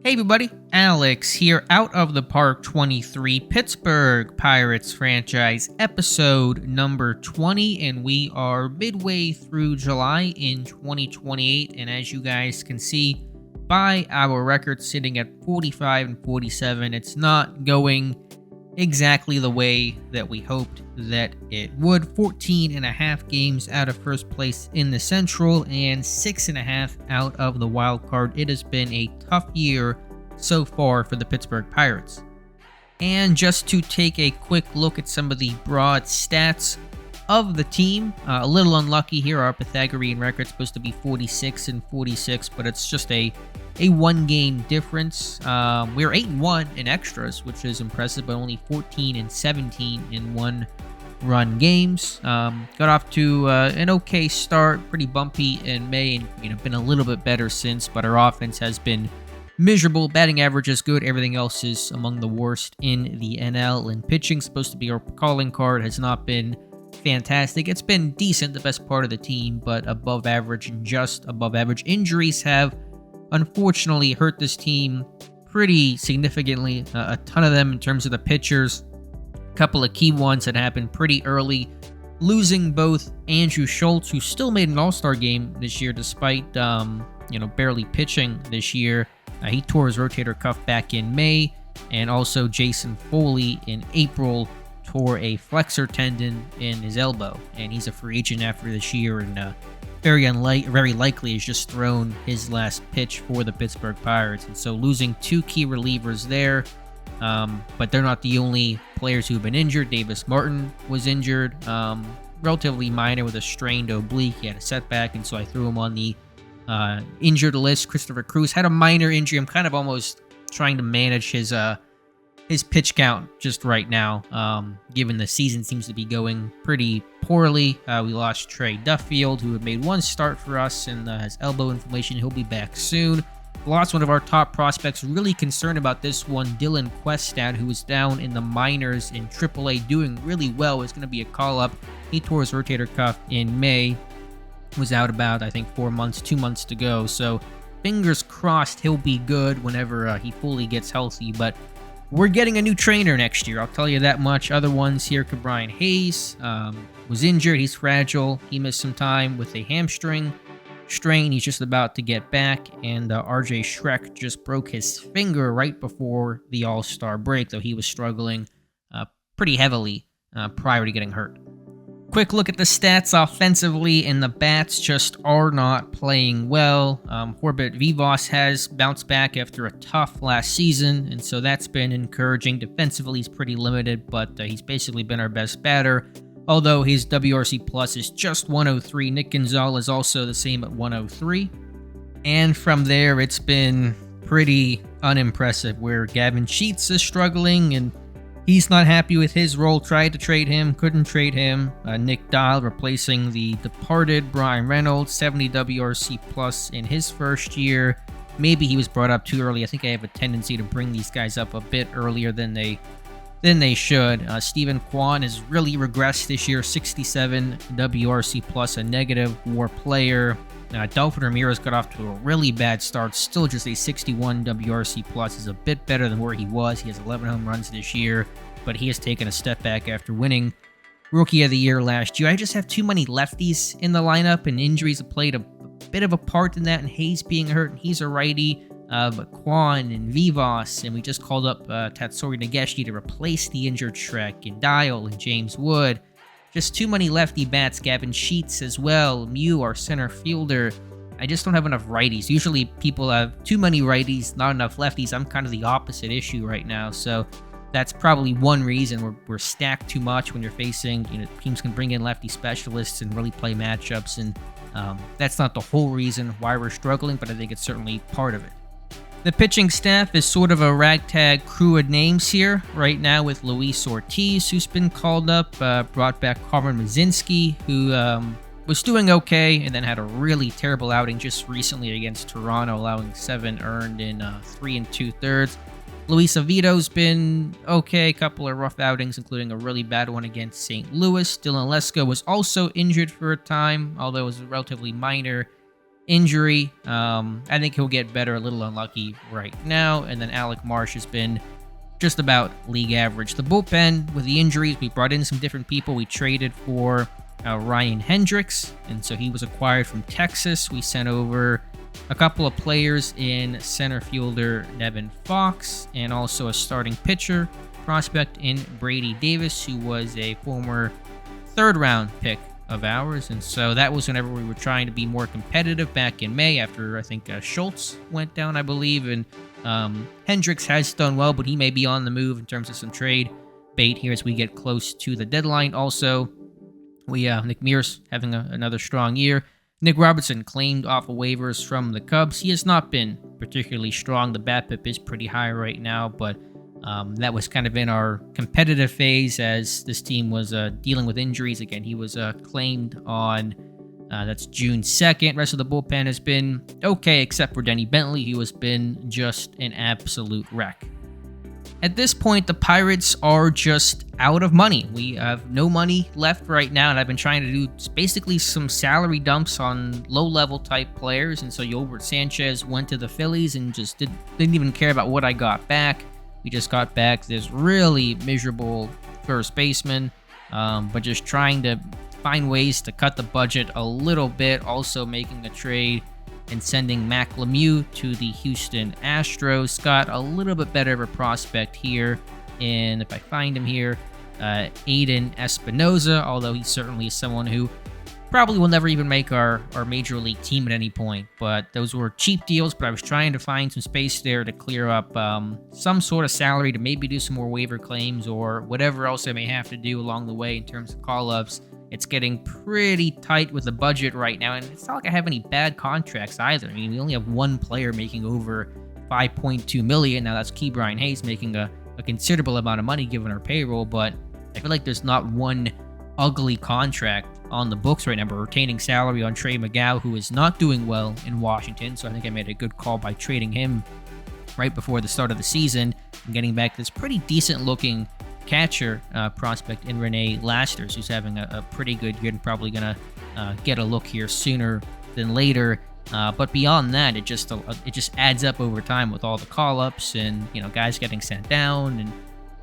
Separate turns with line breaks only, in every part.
Hey everybody, Alex here, Out of the Park 23, Pittsburgh Pirates franchise, episode number 20, and we are midway through July in 2028, and as you guys can see by our record sitting at 45 and 47, it's not going exactly the way that we hoped that it would. 14 and a half games out of first place in the Central and 6.5 out of the wild card. It has been a tough year so far for the Pittsburgh Pirates. And just to take a quick look at some of the broad stats of the team, a little unlucky here. Our Pythagorean record supposed to be 46 and 46, but it's just a one game difference. We're 8-1 in extras, which is impressive, but only 14 and 17 in one-run games. Got off to an okay start, pretty bumpy in May, and been a little bit better since. But our offense has been miserable. Batting average is good. Everything else is among the worst in the NL. And pitching, supposed to be our calling card, has not been fantastic. It's been decent, the best part of the team, but above average and just above average. Injuries have unfortunately hurt this team pretty significantly. A ton of them in terms of the pitchers. A couple of key ones that happened pretty early. Losing both Andrew Schultz, who still made an all-star game this year despite barely pitching this year. He tore his rotator cuff back in May, and also Jason Foley in April tore a flexor tendon in his elbow, and he's a free agent after this year, and very likely has just thrown his last pitch for the Pittsburgh Pirates. And so losing two key relievers there, but they're not the only players who have been injured. Davis Martin was injured, relatively minor with a strained oblique. He had a setback, and so I threw him on the injured list. Christopher Cruz had a minor injury. I'm kind of almost trying to manage his pitch count just right now, given the season seems to be going pretty poorly. We lost Trey Duffield, who had made one start for us and has elbow inflammation. He'll be back soon. Lost one of our top prospects. Really concerned about this one, Dylan Questad, who was down in the minors in AAA, doing really well. It's going to be a call-up. He tore his rotator cuff in May. Was out about, I think, 2 months to go. So fingers crossed he'll be good whenever he fully gets healthy. But we're getting a new trainer next year, I'll tell you that much. Other ones here, Brian Hayes was injured. He's fragile. He missed some time with a hamstring strain. He's just about to get back. And RJ Schreck just broke his finger right before the All-Star break, though he was struggling pretty heavily prior to getting hurt. Quick look at the stats offensively, and the bats just are not playing well. Corbett Vivas has bounced back after a tough last season, and so that's been encouraging. Defensively, he's pretty limited, but he's basically been our best batter, although his WRC plus is just 103. Nick Gonzalez also the same at 103. And from there, it's been pretty unimpressive, where Gavin Sheets is struggling, and he's not happy with his role. Tried to trade him, couldn't trade him. Nick Dial replacing the departed Brian Reynolds, 70 WRC plus in his first year. Maybe he was brought up too early. I think I have a tendency to bring these guys up a bit earlier than they should. Stephen Kwan has really regressed this year, 67 WRC plus, a negative WAR player. Delphin Ramirez got off to a really bad start, still just a 61 WRC plus, is a bit better than where he was. He has 11 home runs this year, but he has taken a step back after winning Rookie of the Year last year. I just have too many lefties in the lineup, and injuries have played a bit of a part in that, and Hayes being hurt, and he's a righty, but Kwan and Vivas, and we just called up Tatsuri Nageshki to replace the injured Shrek, and Dial and James Wood. Just too many lefty bats. Gavin Sheets as well. Mew, our center fielder. I just don't have enough righties. Usually people have too many righties, not enough lefties. I'm kind of the opposite issue right now. So that's probably one reason we're stacked too much when you're facing, teams can bring in lefty specialists and really play matchups. And that's not the whole reason why we're struggling, but I think it's certainly part of it. The pitching staff is sort of a ragtag crew of names here right now, with Luis Ortiz, who's been called up, brought back Carmen Mazinski, who was doing okay and then had a really terrible outing just recently against Toronto, allowing 7 earned in 3 2/3. Luis Oviedo's been okay, a couple of rough outings, including a really bad one against St. Louis. Dylan Lesko was also injured for a time, although it was relatively minor injury. I think he'll get better, a little unlucky right now. And then Alec Marsh has been just about league average. The bullpen, with the injuries, we brought in some different people. We traded for Ryan Hendricks, and so he was acquired from Texas. We sent over a couple of players in center fielder Nevin Fox, and also a starting pitcher prospect in Brady Davis, who was a former third-round pick of ours. And so that was whenever we were trying to be more competitive back in May, after I think Schultz went down, I believe, and Hendricks has done well, but he may be on the move in terms of some trade bait here as we get close to the deadline. Also, Nick Mears having another strong year. Nick Robertson claimed off of waivers from the Cubs. He has not been particularly strong. The BABIP is pretty high right now, but that was kind of in our competitive phase as this team was dealing with injuries. Again, he was claimed on, that's June 2nd. Rest of the bullpen has been okay, except for Denny Bentley, who has been just an absolute wreck. At this point, the Pirates are just out of money. We have no money left right now, and I've been trying to do basically some salary dumps on low-level type players, and so Yolbert Sanchez went to the Phillies and just didn't even care about what I got back. We just got back this really miserable first baseman, but just trying to find ways to cut the budget a little bit, also making a trade and sending Mac Lemieux to the Houston Astros. Got a little bit better of a prospect here, and if I find him here, Aiden Espinoza, although he certainly is someone who probably will never even make our major league team at any point. But those were cheap deals, but I was trying to find some space there to clear up some sort of salary to maybe do some more waiver claims or whatever else I may have to do along the way in terms of call-ups. It's getting pretty tight with the budget right now, and it's not like I have any bad contracts either. I mean, we only have one player making over $5.2 million. Now, that's Ke'Bryan Hayes making a considerable amount of money given our payroll, but I feel like there's not one ugly contract on the books right now. We're retaining salary on Trey McGow, who is not doing well in Washington, so I think I made a good call by trading him right before the start of the season and getting back this pretty decent-looking catcher prospect in Renee Lasters, who's having a pretty good year and probably going to get a look here sooner than later. But beyond that, it just adds up over time with all the call-ups and, guys getting sent down and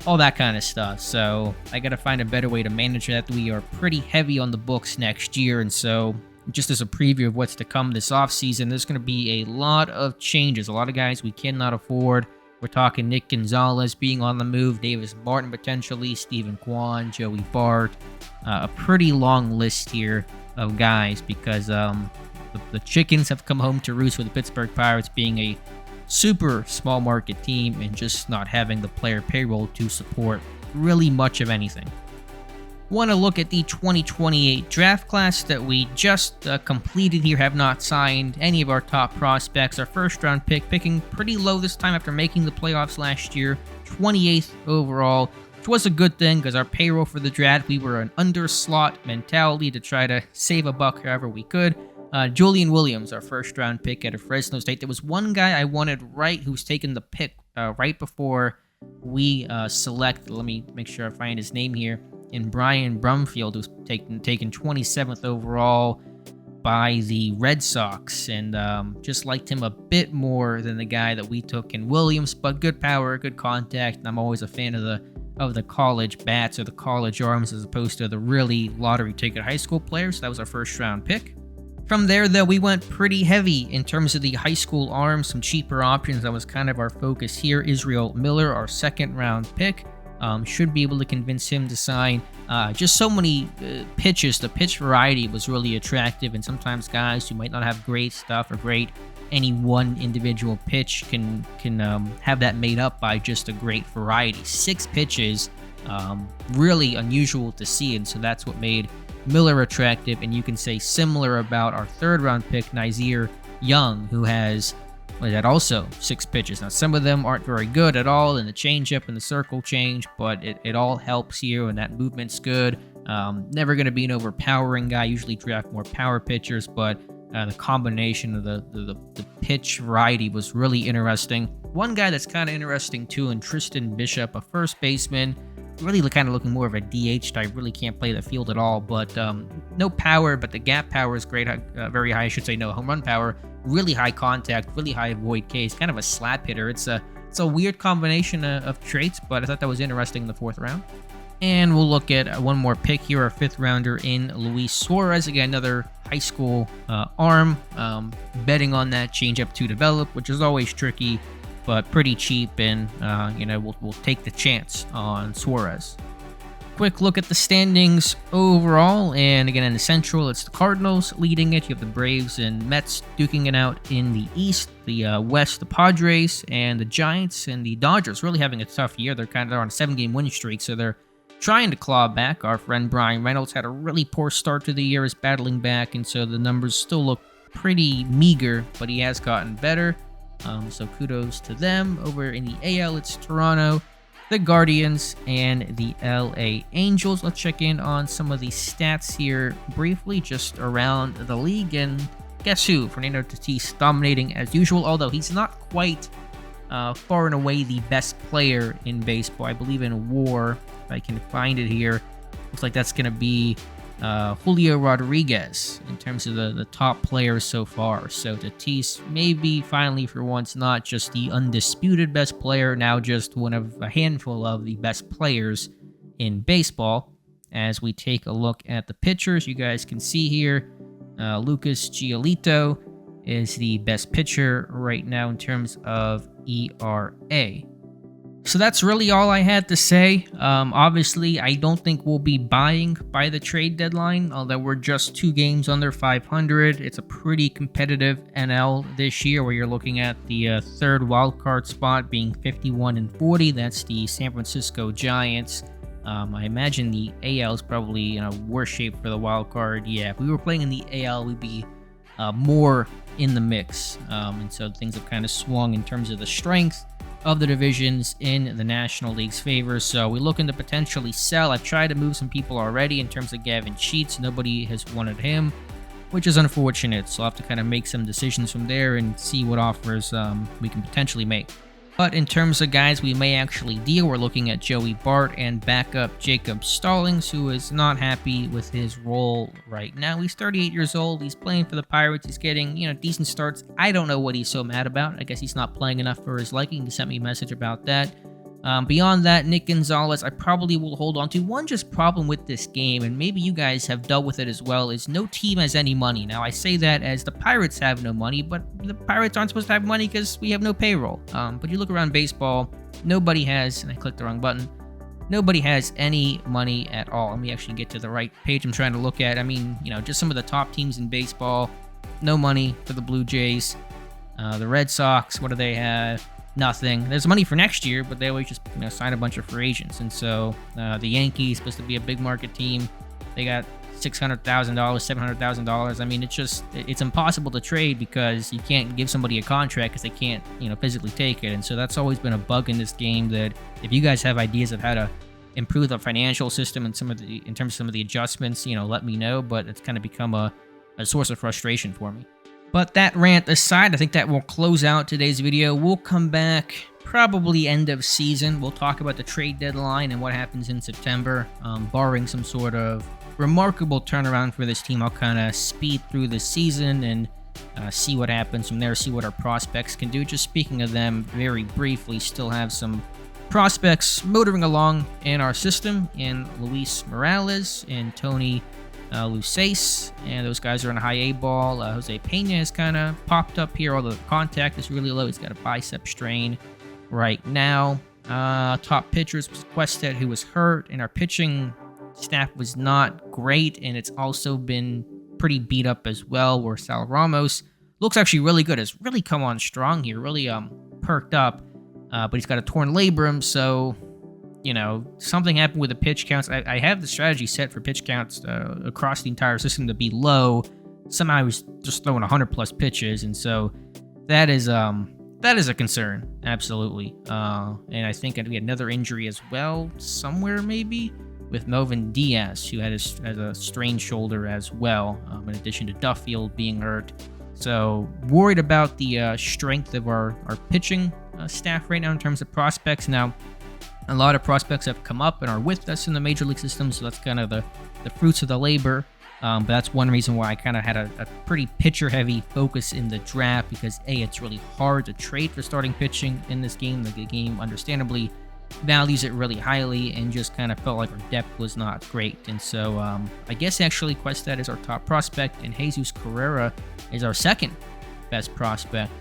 all that kind of stuff. So I got to find a better way to manage that. We are pretty heavy on the books next year, and so just as a preview of what's to come this offseason, there's going to be a lot of changes, a lot of guys we cannot afford. We're talking Nick Gonzalez being on the move, Davis Martin potentially, Stephen Kwan, Joey Bart. A pretty long list here of guys because the chickens have come home to roost with the Pittsburgh Pirates being a super small market team and just not having the player payroll to support really much of anything. Want to look at the 2028 draft class that we just completed here. Have not signed any of our top prospects. Our first round pick, picking pretty low this time after making the playoffs last year, 28th overall, which was a good thing because our payroll for the draft, we were an underslot mentality to try to save a buck however we could. Julian Williams, our first round pick out of Fresno State. There was one guy I wanted who was taking the pick right before we select. Let me make sure I find his name here. In Brian Brumfield, who's taken 27th overall by the Red Sox, and just liked him a bit more than the guy that we took in Williams, but good power, good contact, and I'm always a fan of the college bats or the college arms as opposed to the really lottery ticket high school players. So that was our first round pick. From there, though, we went pretty heavy in terms of the high school arms, some cheaper options. That was kind of our focus here. Israel Miller, our second round pick. Should be able to convince him to sign. Just so many pitches. The pitch variety was really attractive, and sometimes guys who might not have great stuff or any one individual pitch can have that made up by just a great variety. 6 pitches, really unusual to see, and so that's what made Miller attractive. And you can say similar about our third round pick, Nazir Young, who has also 6 pitches. Now, some of them aren't very good at all in the changeup and the circle change, but it all helps here, and that movement's good. Never going to be an overpowering guy. Usually draft more power pitchers, but the combination of the pitch variety was really interesting. One guy that's kind of interesting too, and Tristan Bishop, a first baseman really kind of looking more of a DH type, really can't play the field at all, but no power, but the gap power is great, very high, I should say, no home run power, really high contact, really high avoid Ks, kind of a slap hitter. It's a weird combination of traits, but I thought that was interesting in the 4th round. And we'll look at one more pick here, our 5th rounder in Luis Suarez. Again, another high school arm, betting on that changeup to develop, which is always tricky, but pretty cheap, and we'll take the chance on Suarez. Quick look at the standings overall, and again in the Central, it's the Cardinals leading it. You have the Braves and Mets duking it out in the East. The West, the Padres and the Giants and the Dodgers really having a tough year. They're on a 7-game winning streak, so they're trying to claw back. Our friend Brian Reynolds had a really poor start to the year, is battling back, and so the numbers still look pretty meager, but he has gotten better. So kudos to them. Over in the AL, it's Toronto, the Guardians, and the LA Angels. Let's check in on some of the stats here briefly, just around the league. And guess who? Fernando Tatis dominating as usual, although he's not quite far and away the best player in baseball. I believe in WAR, if I can find it here, looks like that's going to be Julio Rodriguez in terms of the top players so far. So Tatis maybe finally for once not just the undisputed best player, now just one of a handful of the best players in baseball. As we take a look at the pitchers, you guys can see here, Lucas Giolito is the best pitcher right now in terms of ERA. So that's really all I had to say. Obviously, I don't think we'll be buying by the trade deadline, although we're just 2 games under 500. It's a pretty competitive NL this year, where you're looking at the 3rd wildcard spot being 51-40. That's the San Francisco Giants. I imagine the AL is probably in a worse shape for the wild card. Yeah, if we were playing in the AL, we'd be more in the mix. And so things have kind of swung in terms of the strength of the divisions in the National League's favor. So we're looking to potentially sell. I've tried to move some people already in terms of Gavin Sheets. Nobody has wanted him, which is unfortunate. So I'll have to kind of make some decisions from there and see what offers we can potentially make. But in terms of guys we may actually deal, we're looking at Joey Bart and backup Jacob Stallings, who is not happy with his role right now. He's 38 years old. He's playing for the Pirates. He's getting, decent starts. I don't know what he's so mad about. I guess he's not playing enough for his liking. He sent me a message about that. Beyond that, Nick Gonzalez, I probably will hold on to. One just problem with this game, and maybe you guys have dealt with it as well, is no team has any money. Now, I say that as the Pirates have no money, but the Pirates aren't supposed to have money because we have no payroll. But you look around baseball, nobody has, and I clicked the wrong button, nobody has any money at all. Let me actually get to the right page I'm trying to look at. I mean, just some of the top teams in baseball, no money for the Blue Jays. The Red Sox, what do they have? Nothing. There's money for next year, but they always just sign a bunch of free agents. And so the Yankees, supposed to be a big market team, they got $600,000, $700,000. I mean, it's impossible to trade because you can't give somebody a contract because they can't physically take it. And so that's always been a bug in this game, that if you guys have ideas of how to improve the financial system and in terms of some of the adjustments, let me know. But it's kind of become a source of frustration for me. But that rant aside, I think that will close out today's video. We'll come back probably end of season. We'll talk about the trade deadline and what happens in September. Barring some sort of remarkable turnaround for this team, I'll kind of speed through the season and see what happens from there, see what our prospects can do. Just speaking of them very briefly, still have some prospects motoring along in our system in Luis Morales and Tony Lusace, and those guys are on a high A ball. Jose Pena has kind of popped up here, although the contact is really low. He's got a bicep strain right now. Top pitchers was Quested, who was hurt, and our pitching staff was not great, and it's also been pretty beat up as well, where Sal Ramos looks actually really good, has really come on strong here, really perked up, but he's got a torn labrum, so something happened with the pitch counts. I have the strategy set for pitch counts across the entire system to be low. Somehow I was just throwing 100 plus pitches, and so that is a concern, absolutely. And I think we had another injury as well, somewhere maybe, with Melvin Diaz, who has a strained shoulder as well, in addition to Duffield being hurt. So worried about the strength of our pitching staff right now in terms of prospects. Now, A lot of prospects have come up and are with us in the major league system, so that's kind of the fruits of the labor. But that's one reason why I kind of had a pretty pitcher-heavy focus in the draft, because A, it's really hard to trade for starting pitching in this game. The game, understandably, values it really highly, and just kind of felt like our depth was not great. And so I guess actually Quested is our top prospect, and Jesus Carrera is our second best prospect.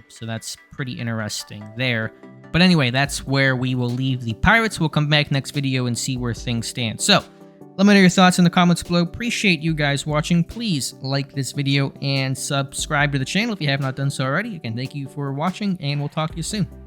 So that's pretty interesting there. But anyway, that's where we will leave the Pirates. We'll come back next video and see where things stand. So let me know your thoughts in the comments below. Appreciate you guys watching. Please like this video and subscribe to the channel if you have not done so already. Again, thank you for watching, and we'll talk to you soon.